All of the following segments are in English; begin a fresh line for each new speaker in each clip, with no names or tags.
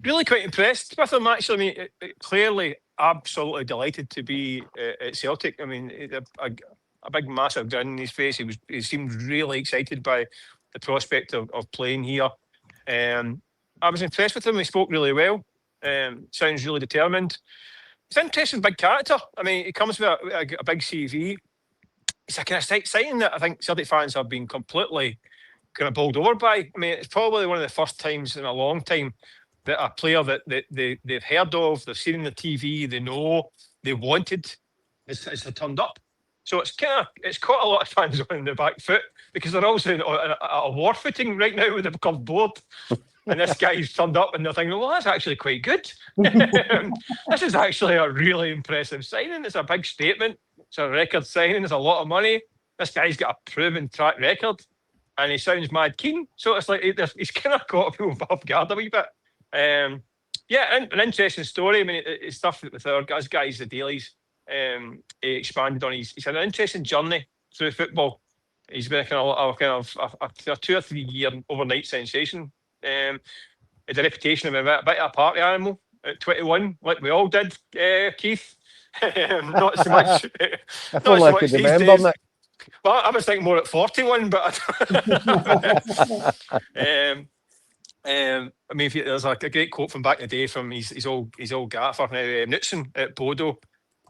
Really quite impressed with him, actually. I mean, clearly absolutely delighted to be at Celtic. I mean, a big, massive grin in his face. He seemed really excited by the prospect of playing here. I was impressed with him. He spoke really well. Sounds really determined. He's an interesting big character. I mean, he comes with a big CV. It's a kind of signing that I think Celtic fans have been completely kind of bowled over by. I mean, it's probably one of the first times in a long time that a player that they've heard of, they've seen on the TV, they know, they wanted, has turned up. So it's caught a lot of fans on the back foot because they're also at a war footing right now with the club board. And this guy's turned up and they're thinking, well, that's actually quite good. This is actually a really impressive signing. It's a big statement. It's a record signing. It's a lot of money. This guy's got a proven track record and he sounds mad keen. So it's like he's kind of caught people off guard a wee bit. Yeah, an interesting story. I mean, it's stuff with our guys, the dailies, he expanded on. He's had an interesting journey through football. He's been a kind of 2 or 3 year overnight sensation. Had a reputation of a bit of a party animal at 21, like we all did, Keith. Not so much.
Not so much these days. Nick.
Well, I was thinking more at 41, but I mean, there's a great quote from back in the day from his old gaffer now, Knutson at Bodo.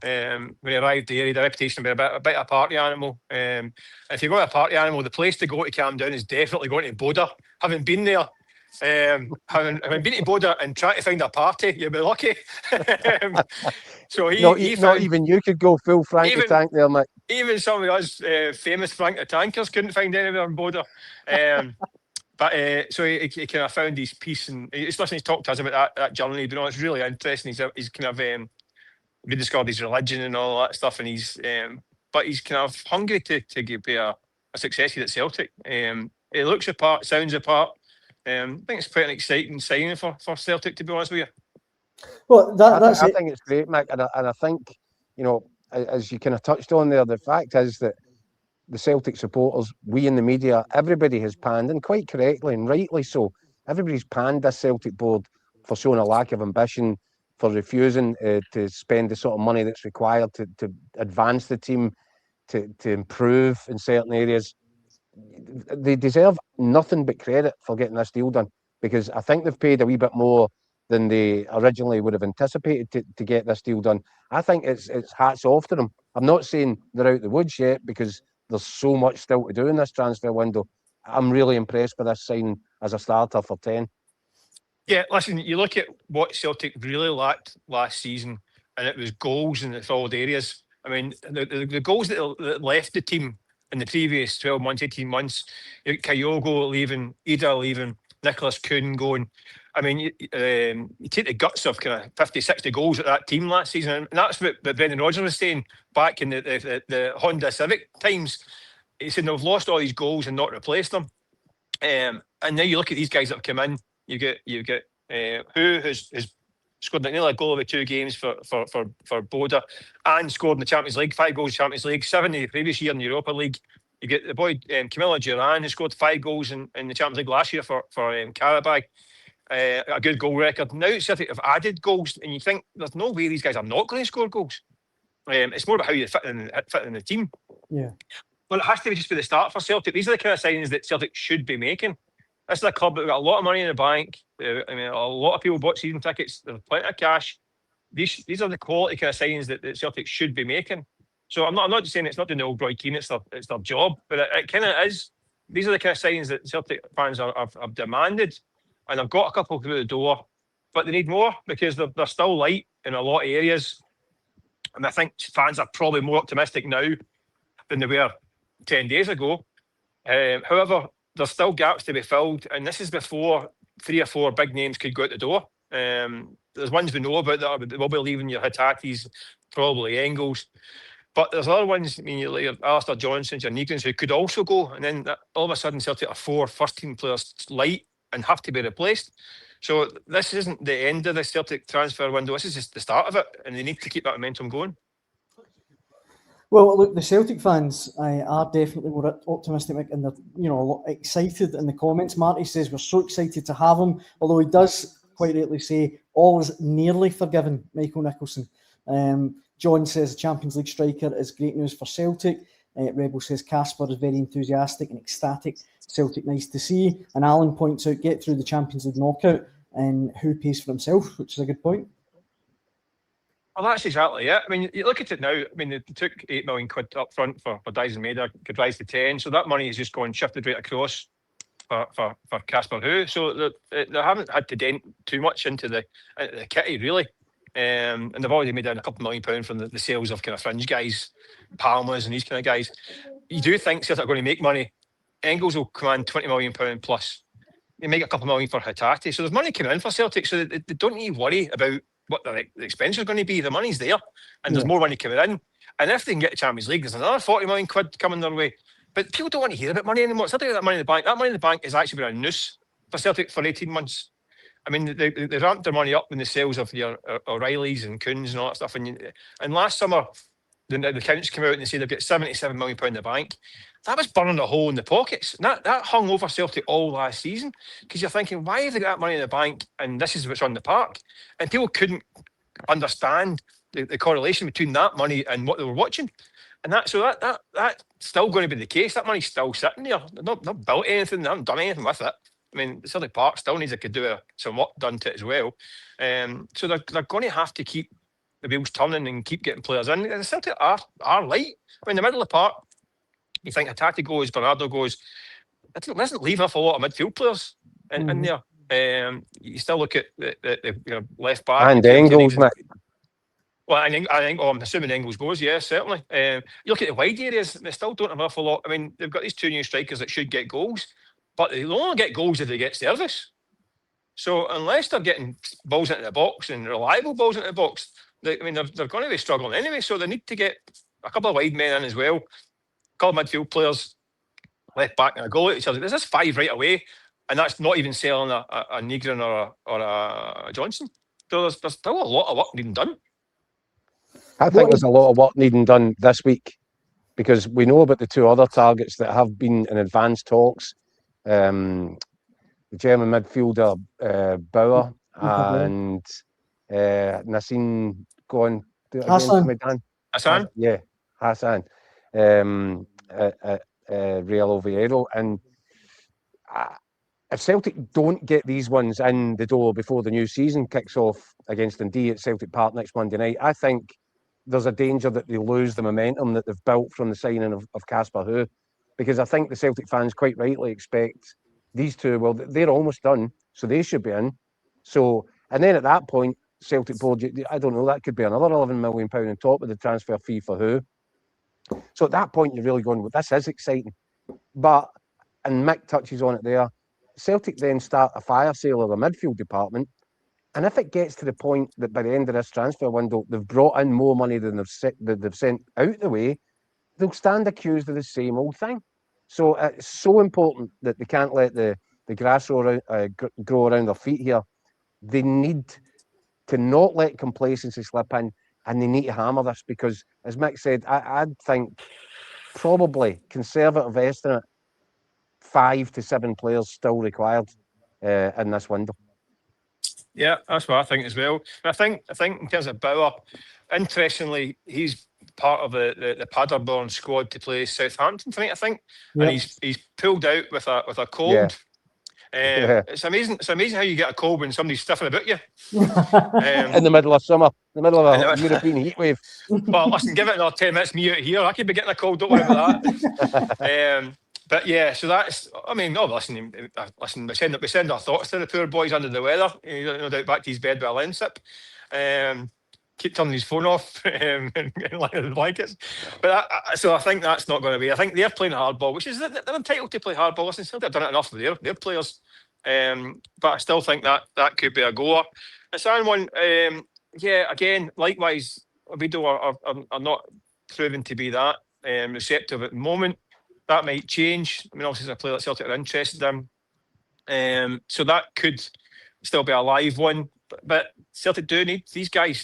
When he arrived there, he had a reputation of being a bit of a party animal. If you're going to a party animal, the place to go to calm down is definitely going to Bodo. Having been there, having been to Bodo and trying to find a party, you'll be lucky. So
not even you could go full Frank the Tank there, Mick.
Even some of us famous Frank the Tankers couldn't find anywhere in Bodo. But so he kind of found his peace, and he's listening to talk to us about that journey. You know, it's really interesting. He's kind of rediscovered his religion and all that stuff, and but he's kind of hungry to be a success here at Celtic. He looks the part, sounds the part. I think it's quite an exciting signing for Celtic, to be honest with you.
Well, I think it's great, Mick, and I think, you know, as you kind of touched on there, the fact is that the Celtic supporters, we in the media, everybody has panned, and quite correctly and rightly so, everybody's panned this Celtic board for showing a lack of ambition, for refusing to spend the sort of money that's required to advance the team, to improve in certain areas. They deserve nothing but credit for getting this deal done, because I think they've paid a wee bit more than they originally would have anticipated to get this deal done. I think it's hats off to them. I'm not saying they're out the woods yet, because there's so much still to do in this transfer window. I'm really impressed with this signing as a starter for 10.
Yeah, listen, you look at what Celtic really lacked last season, and it was goals in the forward areas. I mean, the goals that left the team in the previous 12 months, 18 months, Kyogo leaving, Ida leaving, Nicholas Kuhn going. I mean, you take the guts of kind of 50, 60 goals at that team last season, and that's what Brendan Rodgers was saying back in the Honda Civic times. He said they've lost all these goals and not replaced them. And now you look at these guys that have come in. You get Høgh, who's scored nearly a goal over 2 games for Bodo, and scored in the Champions League, 5 goals in the Champions League, 7 the previous year in the Europa League. You get the boy Camilo Duran, who scored 5 goals in the Champions League last year for Karabakh. A good goal record. Now Celtic have added goals, and you think there's no way these guys are not going to score goals. It's more about how you fit in the team.
Yeah.
Well, it has to be just for the start for Celtic. These are the kind of signings that Celtic should be making. This is a club that's got a lot of money in the bank. I mean, a lot of people bought season tickets. There's plenty of cash. These are the quality kind of signings that Celtic should be making. So I'm not just saying it's not doing the old Roy Keane, it's their job, but it kind of is. These are the kind of signings that Celtic fans have demanded, and they've got a couple through the door, but they need more, because they're still light in a lot of areas. And I think fans are probably more optimistic now than they were 10 days ago. However, there's still gaps to be filled, and this is before 3 or 4 big names could go out the door. There's ones we know about that will be leaving, your Hitatis, probably Engels. But there's other ones, I mean, like your Alistair Johnsons, your Negans, who could also go, and then all of a sudden Celtic are 4 first-team players light and have to be replaced. So this isn't the end of the Celtic transfer window. This is just the start of it, and they need to keep that momentum going.
Well, look, the Celtic fans are definitely more optimistic, and they're a lot excited in the comments. Marty says we're so excited to have him, although he does quite rightly say all is nearly forgiven. Michael Nicholson. John says Champions League striker is great news for Celtic. Rebel says Casper is very enthusiastic and ecstatic. Celtic nice to see. And Alan points out get through the Champions League knockout and who pays for himself, which is a good point.
Well, that's exactly it. I mean, you look at it now. I mean, they took £8 million up front for Dyson Maida, could rise to 10. So that money is just going shifted right across for Casper Høgh. So they haven't had to dent too much into the kitty, really. And they've already made in a couple £1 million from the sales of kind of fringe guys, Palmers and these kind of guys. You do think Celtic are going to make money. Engels will command £20 million plus. They make a couple $1 million for Hatate. So there's money coming in for Celtic. So they don't need to worry about what the expense is going to be. The money's there, and there's more money coming in. And if they can get the Champions League, there's another £40 million coming their way. But people don't want to hear about money anymore. Celtic got that money in the bank. That money in the bank has actually been a noose for Celtic for 18 months. I mean, they ramped their money up in the sales of your O'Reillys and Coons and all that stuff. And last summer, the accounts came out and they said they've got £77 million in the bank. That was burning a hole in the pockets. And that hung over Celtic all last season, because you're thinking, why have they got that money in the bank and this is what's on the park? And people couldn't understand the correlation between that money and what they were watching. And that's still going to be the case. That money's still sitting there. They've not built anything, they haven't done anything with it. I mean, Celtic Park still needs some work done to it as well. So they're going to have to keep the wheels turning and keep getting players in. And Celtic are light. I mean, the middle of the park, you think Hatate goes, Bernardo goes, it doesn't leave off a lot of midfield players in there. You still look at the left back.
And Engels, mate.
Well, I think I'm assuming Engels goes, yes, certainly. You look at the wide areas, they still don't have an awful lot. I mean, they've got these two new strikers that should get goals, but they'll only get goals if they get service. So unless they're getting balls into the box and reliable balls into the box, they're going to be struggling anyway. So they need to get a couple of wide men in as well, a couple of midfield players, left back and a goal at each other. There's this five right away, and that's not even selling a Nygren or a Johnson. So there's still a lot of work needing done.
I think there's a lot of work needing done this week, because we know about the two other targets that have been in advanced talks. The German midfielder Bauer and Nassim
Hassan.
Hassan?
Yeah, Hassan. Real Oviedo. And if Celtic don't get these ones in the door before the new season kicks off against Dundee at Celtic Park next Monday night, I think there's a danger that they lose the momentum that they've built from the signing of Casper Høgh, because I think the Celtic fans quite rightly expect these two, well, they're almost done, so they should be in. So, and then at that point, Celtic board, I don't know, that could be another £11 million on top of the transfer fee for Høgh. So at that point, you're really going, well, this is exciting. But, and Mick touches on it there, Celtic then start a fire sale of the midfield department. And if it gets to the point that by the end of this transfer window, they've brought in more money than they've sent out the way, they'll stand accused of the same old thing. So it's so important that they can't let the grass grow around their feet here. They need to not let complacency slip in, and they need to hammer this, because, as Mick said, I'd think probably conservative estimate 5 to 7 players still required in this window.
Yeah, that's what I think as well. And I think in terms of Bauer, interestingly, he's part of the Paderborn squad to play Southampton tonight, I think. Yep. And he's pulled out with a cold. Yeah. It's amazing how you get a cold when somebody's stiffing about you.
In the middle of summer, in the middle of a European heat wave.
Well, listen, give it another 10 minutes, me out here. I could be getting a cold, don't worry about that. But yeah, so that's, I mean, listen, we send our thoughts to the poor boys under the weather. No doubt back to his bed with a lensip. Keep turning his phone off and lying in the blankets. But so I think that's not going to be. I think they're playing hardball, which is, they're entitled to play hardball. Listen, Celtic have done it enough with their players. But I still think that could be a goer. The second one, yeah, again, likewise, Oviedo are not proven to be that receptive at the moment. That might change. I mean, obviously, it's a player that Celtic are interested in. So that could still be a live one. But Celtic do need these guys